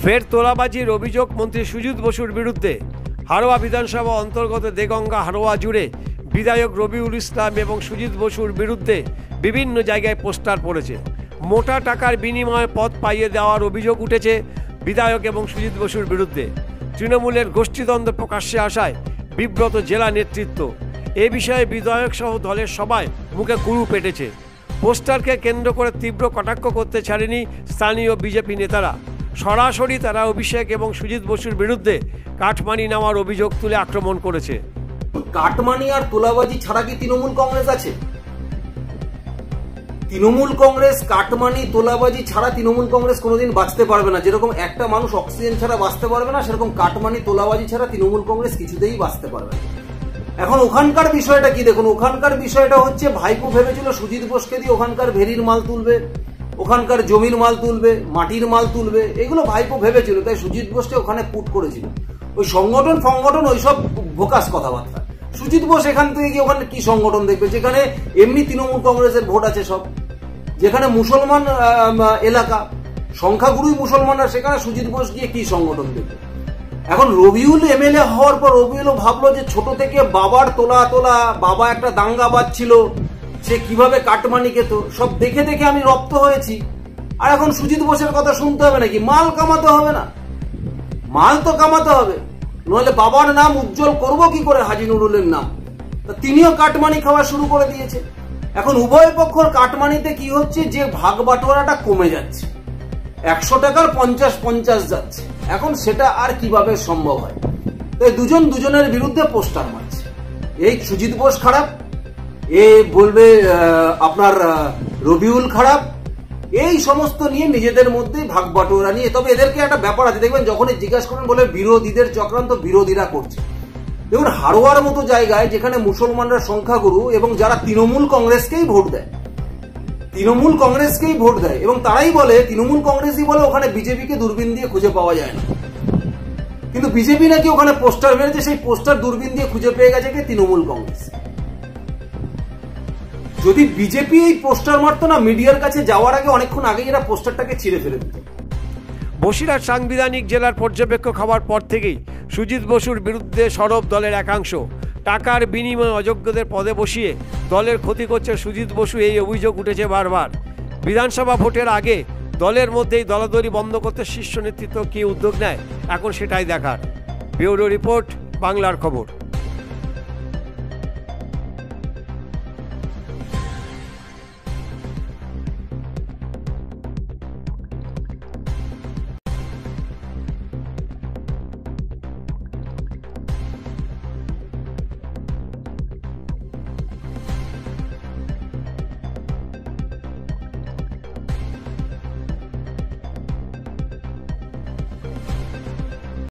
ফের তোলাবাজির অভিযোগ মন্ত্রী সুজিত বসুর বিরুদ্ধে। হাড়োয়া বিধানসভা অন্তর্গত দেগঙ্গা হাড়োয়া জুড়ে বিধায়ক রবিউল ইসলাম এবং সুজিত বসুর বিরুদ্ধে বিভিন্ন জায়গায় পোস্টার পড়েছে। মোটা টাকার বিনিময়ে পদ পাইয়ে দেওয়ার অভিযোগ উঠেছে বিধায়ক এবং সুজিত বসুর বিরুদ্ধে। তৃণমূলের গোষ্ঠীদ্বন্দ্ব প্রকাশ্যে আসায় বিব্রত জেলা নেতৃত্ব। এ বিষয়ে বিধায়ক সহ দলের সবাই মুখে কুরু পেটেছে। পোস্টারকে কেন্দ্র করে তীব্র কটাক্ষ করতে ছাড়েনি স্থানীয় বিজেপি নেতারা। সরাসরি তারা অভিষেক এবং সুজিত বসুর বিরুদ্ধে কাটমানি নেওয়ার অভিযোগ তুলে আক্রমণ করেছে। কাটমানি আর তোলাবাজি ছাড়া কি তৃণমূল কংগ্রেস আছে? তৃণমূল কংগ্রেস কাটমানি তোলাবাজি ছাড়া তৃণমূল কংগ্রেস কোনোদিন বাঁচতে পারবে না। যেরকম একটা মানুষ অক্সিজেন ছাড়া বাঁচতে পারবে না, সেরকম কাটমানি তোলাবাজি ছাড়া তৃণমূল কংগ্রেস কিছুতেই বাঁচতে পারবে না। এখন ওখানকার বিষয়টা কি দেখুন, ওখানকার বিষয়টা হচ্ছে ভাইপো ভেবেছিল সুজিত বোসকে দিয়ে ওখানকার ভেরির মাল তুলবে, ওখানকার জমির মাল তুলবে, মাটির মাল তুলবে, এগুলো ভাইপো ভেবেছিল, তাই সুজিত বোসকে ওখানে পুট করেছিল। ওই সংগঠন ওইসব ভোকাস কথাবার্তা। সুজিত বোস এখান থেকে গিয়ে ওখানে কি সংগঠন দেখবে, যেখানে এমনি তৃণমূল কংগ্রেসের ভোট আছে সব, যেখানে মুসলমান এলাকা, সংখ্যাগুরুই মুসলমানরা, সেখানে সুজিত বোস গিয়ে কি সংগঠন দেখবে? এখন রবিউল এমএলএ হওয়ার পর রবিউলও ভাবলো যে ছোট থেকে বাবার তোলা বাবা একটা দাঙ্গাবাজ ছিল, সে কিভাবে কাটমানি খেত, সব দেখে দেখে আমি রপ্ত হয়েছি। আর এখন সুজিত বোসের কথা শুনতে হবে নাকি? মাল কামাতে হবে না? মাল তো কামাতে হবে, নইলে বাবার নাম উজ্জ্বল করব কি করে, হাজী নুরুলের নাম। তিনিও কাটমানি খাওয়া শুরু করে দিয়েছে। এখন উভয় পক্ষর কাটমানিতে কি হচ্ছে, যে ভাগ বাটোয়ারাটা কমে যাচ্ছে, 100 টাকার 50-50 যাচ্ছে। এখন সেটা আর কিভাবে সম্ভব হয়? তাই দুজন দুজনের বিরুদ্ধে পোস্টার মারছে। এই সুজিত বোস খারাপ, এ বলবে আপনার রবিউল খারাপ, এই সমস্ত নিয়ে নিজেদের মধ্যে ভাগ বাটোয়ারা নিয়ে। তবে এদেরকে একটা ব্যাপার আছে, দেখবেন যখনই জিজ্ঞাসা করেন বলে বিরোধীদের চক্রান্ত বিরোধীরা করছে। দেখুন হাড়োয়ার মতো জায়গায় যেখানে মুসলমানরা সংখ্যাগুরু এবং যারা তৃণমূল কংগ্রেসকেই ভোট দেয়, এবং তারাই বলে, তৃণমূল কংগ্রেসই বলে ওখানে বিজেপিকে দূরবীন দিয়ে খুঁজে পাওয়া যায় না। কিন্তু বিজেপি নাকি ওখানে পোস্টার মেরেছে, সেই পোস্টার দূরবীন দিয়ে খুঁজে পেয়ে গেছে কি তৃণমূল কংগ্রেস। যদি বিজেপি এই পোস্টার মারতো না, মিডিয়ার কাছে যাওয়ার আগে অনেকক্ষণ আগেই এরা পোস্টারটাকে ছিঁড়ে ফেলে দিত। বসিরহাট সাংবিধানিক জেলার পর্যবেক্ষক হওয়ার পর থেকেই সুজিত বসুর বিরুদ্ধে সরব দলের একাংশ। টাকার বিনিময়ে অযোগ্যদের পদে বসিয়ে দলের ক্ষতি করছে সুজিত বসু, এই অভিযোগ উঠেছে বারবার। বিধানসভা ভোটের আগে দলের মধ্যেই দলাদলি বন্ধ করতে শীর্ষ নেতৃত্ব কী উদ্যোগ নেয়, এখন সেটাই দেখার। ব্যুরো রিপোর্ট, বাংলার খবর।